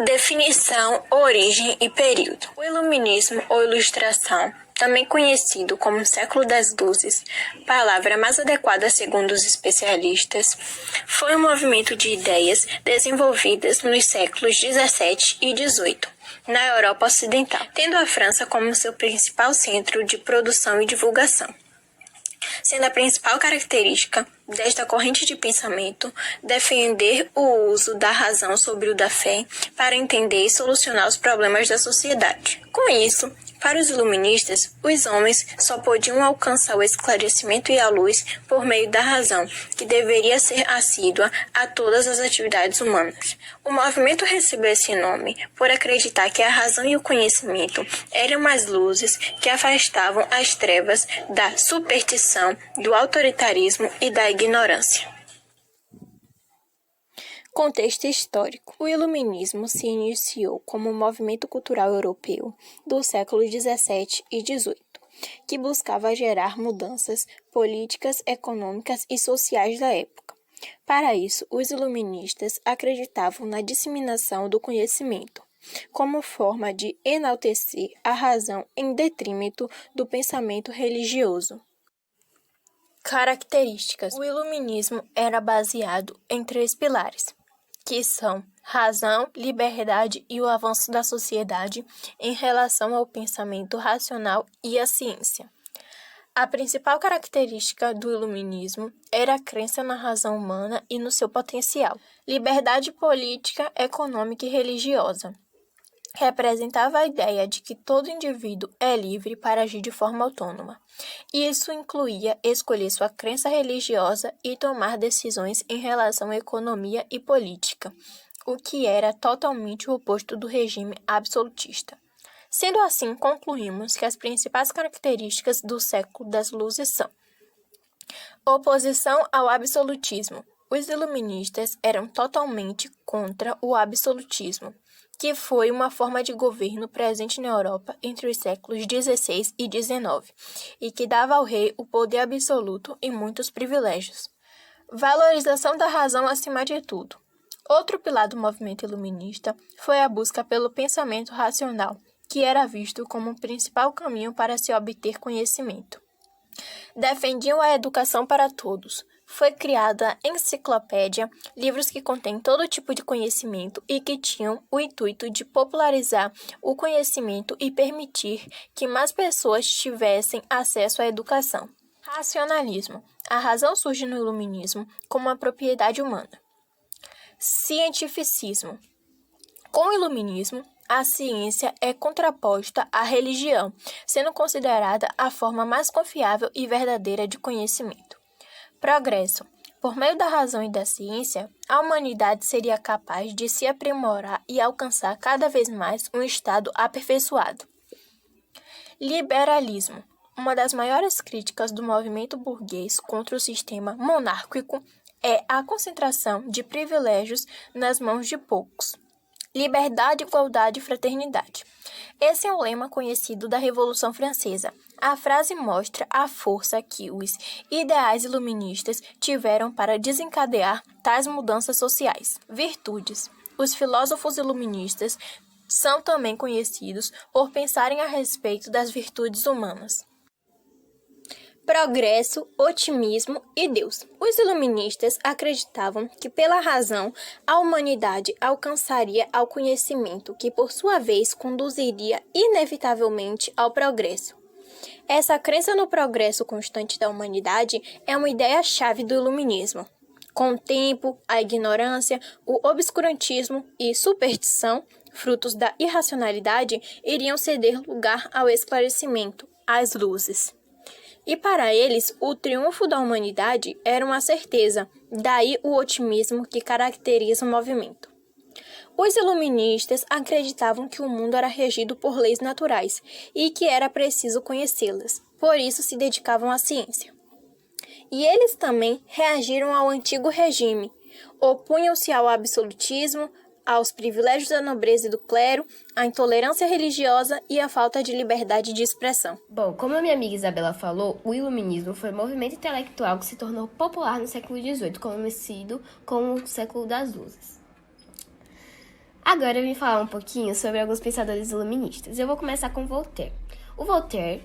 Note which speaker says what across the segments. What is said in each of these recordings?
Speaker 1: Definição, origem e período. O Iluminismo ou Ilustração, também conhecido como Século das Luzes, palavra mais adequada segundo os especialistas, foi um movimento de ideias desenvolvidas nos séculos 17 e 18 na Europa Ocidental, tendo a França como seu principal centro de produção e divulgação, sendo a principal característica desta corrente de pensamento defender o uso da razão sobre o da fé para entender e solucionar os problemas da sociedade. Com isso, para os iluministas, os homens só podiam alcançar o esclarecimento e a luz por meio da razão, que deveria ser assídua a todas as atividades humanas. O movimento recebeu esse nome por acreditar que a razão e o conhecimento eram as luzes que afastavam as trevas da superstição, do autoritarismo e da ignorância. Contexto histórico. O Iluminismo se iniciou como um movimento cultural europeu do século 17 e 18, que buscava gerar mudanças políticas, econômicas e sociais da época. Para isso, os iluministas acreditavam na disseminação do conhecimento, como forma de enaltecer a razão em detrimento do pensamento religioso. Características. O iluminismo era baseado em 3 pilares, que são razão, liberdade e o avanço da sociedade em relação ao pensamento racional e à ciência. A principal característica do iluminismo era a crença na razão humana e no seu potencial. Liberdade política, econômica e religiosa. Representava a ideia de que todo indivíduo é livre para agir de forma autônoma. Isso incluía escolher sua crença religiosa e tomar decisões em relação à economia e política, o que era totalmente o oposto do regime absolutista. Sendo assim, concluímos que as principais características do século das luzes são: oposição ao absolutismo. Os iluministas eram totalmente contra o absolutismo, que foi uma forma de governo presente na Europa entre os séculos XVI e XIX, e que dava ao rei o poder absoluto e muitos privilégios. Valorização da razão acima de tudo. Outro pilar do movimento iluminista foi a busca pelo pensamento racional, que era visto como o principal caminho para se obter conhecimento. Defendiam a educação para todos. Foi criada a enciclopédia, livros que contêm todo tipo de conhecimento e que tinham o intuito de popularizar o conhecimento e permitir que mais pessoas tivessem acesso à educação. Racionalismo. A razão surge no iluminismo como uma propriedade humana. Cientificismo. Com o iluminismo, a ciência é contraposta à religião, sendo considerada a forma mais confiável e verdadeira de conhecimento. Progresso. Por meio da razão e da ciência, a humanidade seria capaz de se aprimorar e alcançar cada vez mais um estado aperfeiçoado. Liberalismo. Uma das maiores críticas do movimento burguês contra o sistema monárquico é a concentração de privilégios nas mãos de poucos. Liberdade, igualdade e fraternidade. Esse é um lema conhecido da Revolução Francesa. A frase mostra a força que os ideais iluministas tiveram para desencadear tais mudanças sociais. Virtudes. Os filósofos iluministas são também conhecidos por pensarem a respeito das virtudes humanas. Progresso, otimismo e Deus. Os iluministas acreditavam que, pela razão, a humanidade alcançaria ao conhecimento, que, por sua vez, conduziria inevitavelmente ao progresso. Essa crença no progresso constante da humanidade é uma ideia-chave do iluminismo. Com o tempo, a ignorância, o obscurantismo e superstição, frutos da irracionalidade, iriam ceder lugar ao esclarecimento, às luzes. E para eles, o triunfo da humanidade era uma certeza, daí o otimismo que caracteriza o movimento. Os iluministas acreditavam que o mundo era regido por leis naturais e que era preciso conhecê-las, por isso se dedicavam à ciência. E eles também reagiram ao antigo regime, opunham-se ao absolutismo, aos privilégios da nobreza e do clero, à intolerância religiosa e à falta de liberdade de expressão.
Speaker 2: Bom, como a minha amiga Isabela falou, o iluminismo foi um movimento intelectual que se tornou popular no século XVIII, conhecido como o século das luzes. Agora eu vim falar um pouquinho sobre alguns pensadores iluministas. Eu vou começar com Voltaire. O Voltaire,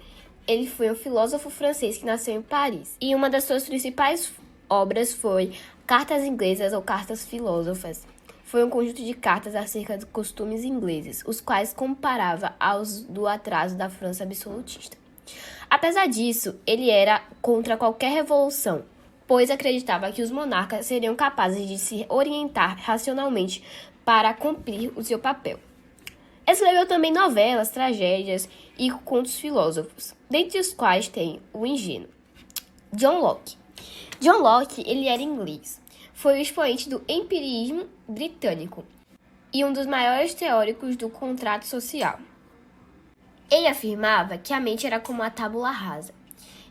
Speaker 2: ele foi um filósofo francês que nasceu em Paris. E uma das suas principais obras foi Cartas Inglesas ou Cartas Filósofas. Foi um conjunto de cartas acerca de costumes ingleses, os quais comparava aos do atraso da França absolutista. Apesar disso, ele era contra qualquer revolução, pois acreditava que os monarcas seriam capazes de se orientar racionalmente para cumprir o seu papel. Escreveu também novelas, tragédias e contos filósofos, dentre os quais tem o ingênuo. John Locke. John Locke, ele era inglês. Foi o expoente do empirismo britânico e um dos maiores teóricos do contrato social. Ele afirmava que a mente era como a tábula rasa.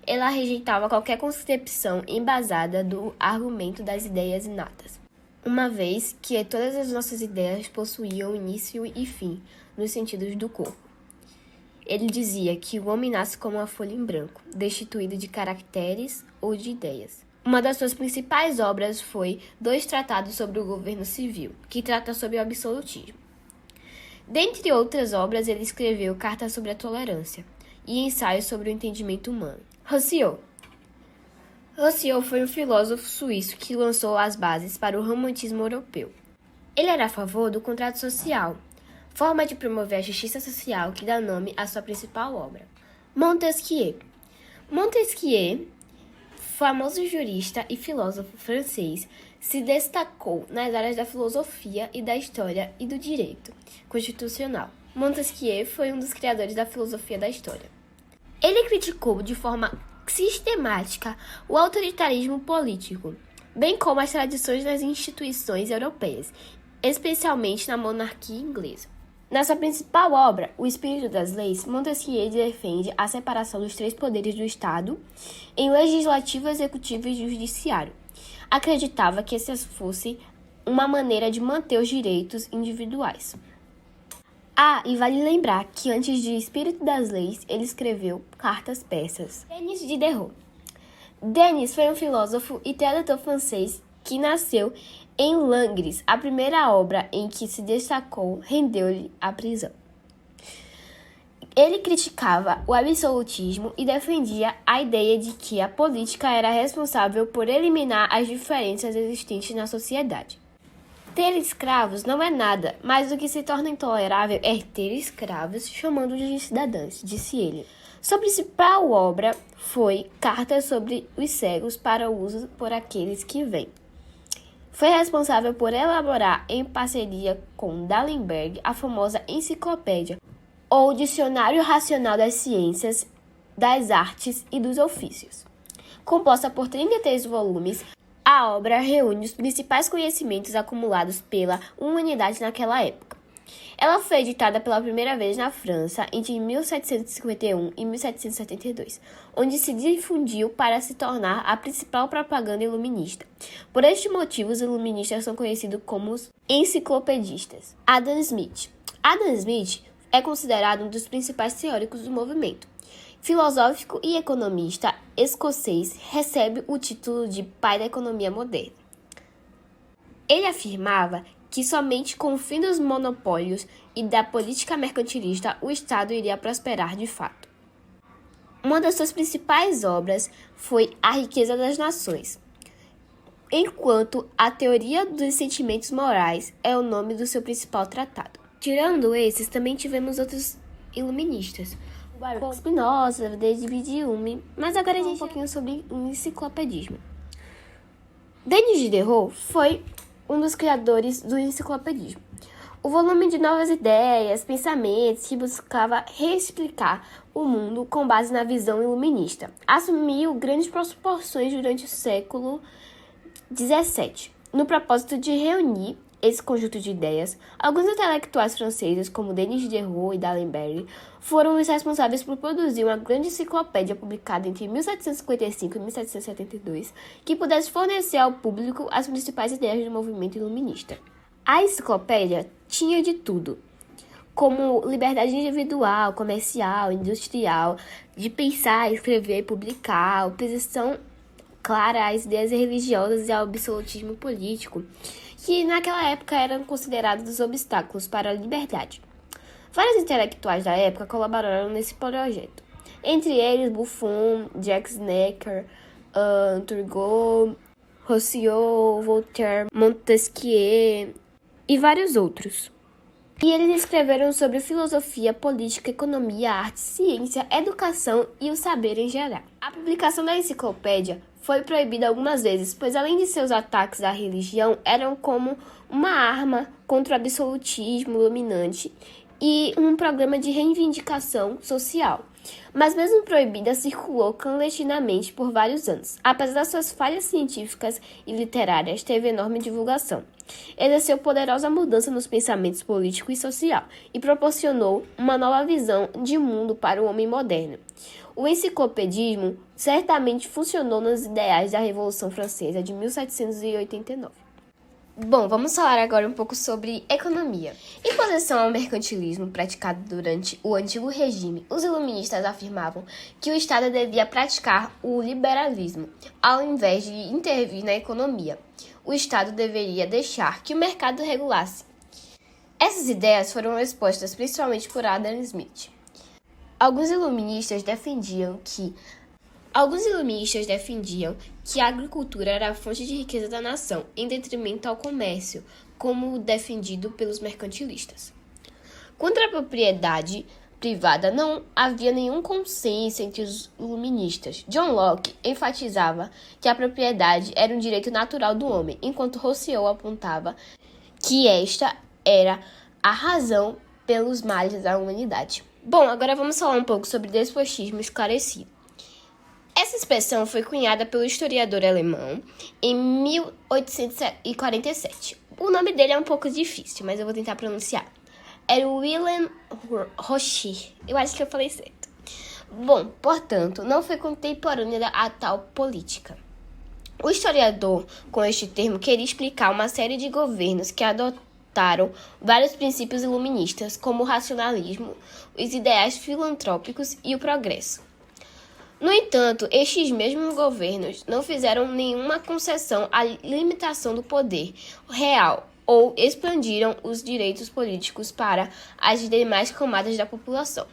Speaker 2: Ela rejeitava qualquer concepção embasada do argumento das ideias inatas, uma vez que todas as nossas ideias possuíam início e fim, nos sentidos do corpo. Ele dizia que o homem nasce como uma folha em branco, destituído de caracteres ou de ideias. Uma das suas principais obras foi Dois Tratados sobre o Governo Civil, que trata sobre o absolutismo. Dentre outras obras, ele escreveu Carta sobre a Tolerância e Ensaios sobre o Entendimento Humano. Rousseau. Rousseau foi um filósofo suíço que lançou as bases para o romantismo europeu. Ele era a favor do contrato social, forma de promover a justiça social que dá nome à sua principal obra. Montesquieu. Montesquieu, famoso jurista e filósofo francês, se destacou nas áreas da filosofia e da história e do direito constitucional. Montesquieu foi um dos criadores da filosofia da história. Ele criticou de forma sistemática o autoritarismo político, bem como as tradições das instituições europeias, especialmente na monarquia inglesa. Na sua principal obra, O Espírito das Leis, Montesquieu defende a separação dos três poderes do Estado em legislativo, executivo e judiciário. Acreditava que essa fosse uma maneira de manter os direitos individuais. E vale lembrar que antes de Espírito das Leis, ele escreveu Cartas Persas. Denis Diderot. Denis foi um filósofo e tradutor francês que nasceu em Langres. A primeira obra em que se destacou rendeu-lhe a prisão. Ele criticava o absolutismo e defendia a ideia de que a política era responsável por eliminar as diferenças existentes na sociedade. Ter escravos não é nada, mas o que se torna intolerável é ter escravos chamando de cidadãos, disse ele. Sua principal obra foi Cartas sobre os Cegos para o uso por aqueles que veem. Foi responsável por elaborar, em parceria com D'Alembert, a famosa Enciclopédia, ou Dicionário Racional das Ciências, das Artes e dos Ofícios. Composta por 33 volumes, a obra reúne os principais conhecimentos acumulados pela humanidade naquela época. Ela foi editada pela primeira vez na França entre 1751 e 1772, onde se difundiu para se tornar a principal propaganda iluminista. Por este motivo, os iluministas são conhecidos como os enciclopedistas. Adam Smith. Adam Smith é considerado um dos principais teóricos do movimento. Filosófico e economista escocês, recebe o título de pai da economia moderna. Ele afirmava que somente com o fim dos monopólios e da política mercantilista o Estado iria prosperar de fato. Uma das suas principais obras foi A Riqueza das Nações, enquanto A Teoria dos Sentimentos Morais é o nome do seu principal tratado. Tirando esses, também tivemos outros iluministas, como Spinoza, David Hume, mas agora a gente um pouquinho sobre o enciclopedismo. Denis Diderot foi um dos criadores do enciclopedismo. O volume de novas ideias, pensamentos que buscava reexplicar o mundo com base na visão iluminista. Assumiu grandes proporções durante o século XVII, no propósito de reunir esse conjunto de ideias. Alguns intelectuais franceses, como Denis Diderot e D'Alembert, foram os responsáveis por produzir uma grande enciclopédia publicada entre 1755 e 1772, que pudesse fornecer ao público as principais ideias do movimento iluminista. A enciclopédia tinha de tudo, como liberdade individual, comercial, industrial, de pensar, escrever, publicar, oposição clara às ideias religiosas e ao absolutismo político, que naquela época eram considerados obstáculos para a liberdade. Vários intelectuais da época colaboraram nesse projeto, entre eles Buffon, Jacques Necker, Turgot, Rousseau, Voltaire, Montesquieu e vários outros. E eles escreveram sobre filosofia, política, economia, arte, ciência, educação e o saber em geral. A publicação da enciclopédia foi proibida algumas vezes, pois além de seus ataques à religião, eram como uma arma contra o absolutismo dominante e um programa de reivindicação social. Mas mesmo proibida, circulou clandestinamente por vários anos. Apesar das suas falhas científicas e literárias, teve enorme divulgação. Exerceu poderosa mudança nos pensamentos político e social e proporcionou uma nova visão de mundo para o homem moderno. O enciclopedismo certamente funcionou nos ideais da Revolução Francesa de 1789. Bom, vamos falar agora um pouco sobre economia. Em oposição ao mercantilismo praticado durante o antigo regime, os iluministas afirmavam que o Estado devia praticar o liberalismo, ao invés de intervir na economia. O Estado deveria deixar que o mercado regulasse. Essas ideias foram expostas principalmente por Adam Smith. Alguns iluministas defendiam que a agricultura era a fonte de riqueza da nação, em detrimento ao comércio, como defendido pelos mercantilistas. Contra a propriedade privada não havia nenhum consenso entre os iluministas. John Locke enfatizava que a propriedade era um direito natural do homem, enquanto Rousseau apontava que esta era a razão pelos males da humanidade. Bom, agora vamos falar um pouco sobre despotismo esclarecido. Essa expressão foi cunhada pelo historiador alemão em 1847. O nome dele é um pouco difícil, mas eu vou tentar pronunciar. Era Wilhelm Reich. Eu acho que eu falei certo. Bom, portanto, não foi contemporânea a tal política. O historiador, com este termo, queria explicar uma série de governos que adotaram vários princípios iluministas, como o racionalismo, os ideais filantrópicos e o progresso. No entanto, estes mesmos governos não fizeram nenhuma concessão à limitação do poder real ou expandiram os direitos políticos para as demais camadas da população.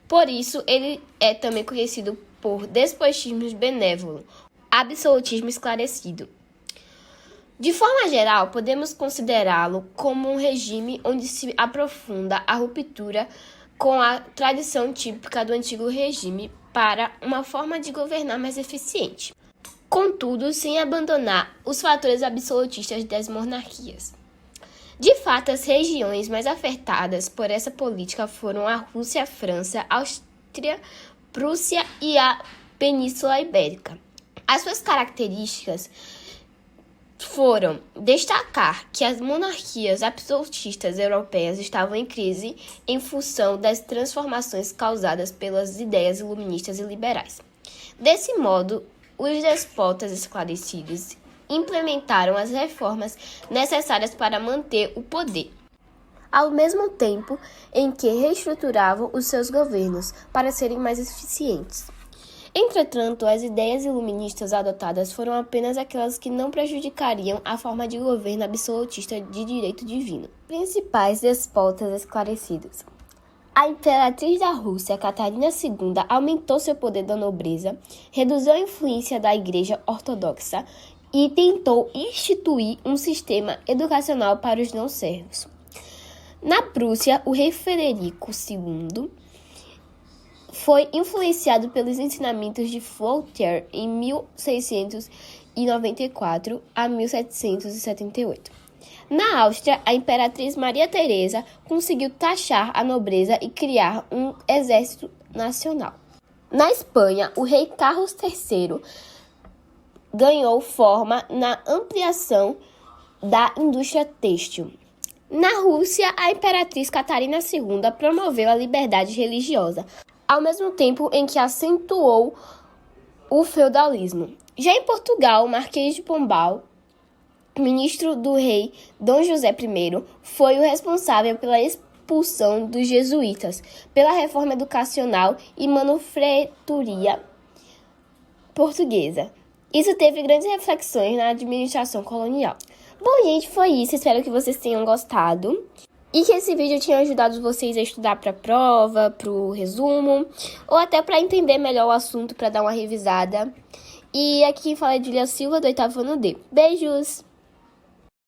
Speaker 2: Por isso, ele é também conhecido por despotismo benévolo, absolutismo esclarecido. De forma geral, podemos considerá-lo como um regime onde se aprofunda a ruptura com a tradição típica do antigo regime para uma forma de governar mais eficiente, contudo, sem abandonar os fatores absolutistas das monarquias. De fato, as regiões mais afetadas por essa política foram a Rússia, a França, a Áustria, Prússia e a Península Ibérica. As suas características foram destacar que as monarquias absolutistas europeias estavam em crise em função das transformações causadas pelas ideias iluministas e liberais. Desse modo, os despotas esclarecidos implementaram as reformas necessárias para manter o poder, ao mesmo tempo em que reestruturavam os seus governos para serem mais eficientes. Entretanto, as ideias iluministas adotadas foram apenas aquelas que não prejudicariam a forma de governo absolutista de direito divino. Principais despotas esclarecidos. A imperatriz da Rússia, Catarina II, aumentou seu poder da nobreza, reduziu a influência da Igreja Ortodoxa e tentou instituir um sistema educacional para os não-servos. Na Prússia, o rei Frederico II foi influenciado pelos ensinamentos de Voltaire em 1694 a 1778. Na Áustria, a imperatriz Maria Teresa conseguiu taxar a nobreza e criar um exército nacional. Na Espanha, o rei Carlos III ganhou forma na ampliação da indústria têxtil. Na Rússia, a imperatriz Catarina II promoveu a liberdade religiosa, ao mesmo tempo em que acentuou o feudalismo. Já em Portugal, o Marquês de Pombal, ministro do rei Dom José I, foi o responsável pela expulsão dos jesuítas, pela reforma educacional e manufatura portuguesa. Isso teve grandes reflexões na administração colonial. Bom, gente, foi isso. Espero que vocês tenham gostado. E que esse vídeo tenha ajudado vocês a estudar para a prova, para o resumo, ou até para entender melhor o assunto, para dar uma revisada. E aqui quem fala é Julia Silva, do 8º ano D. Beijos!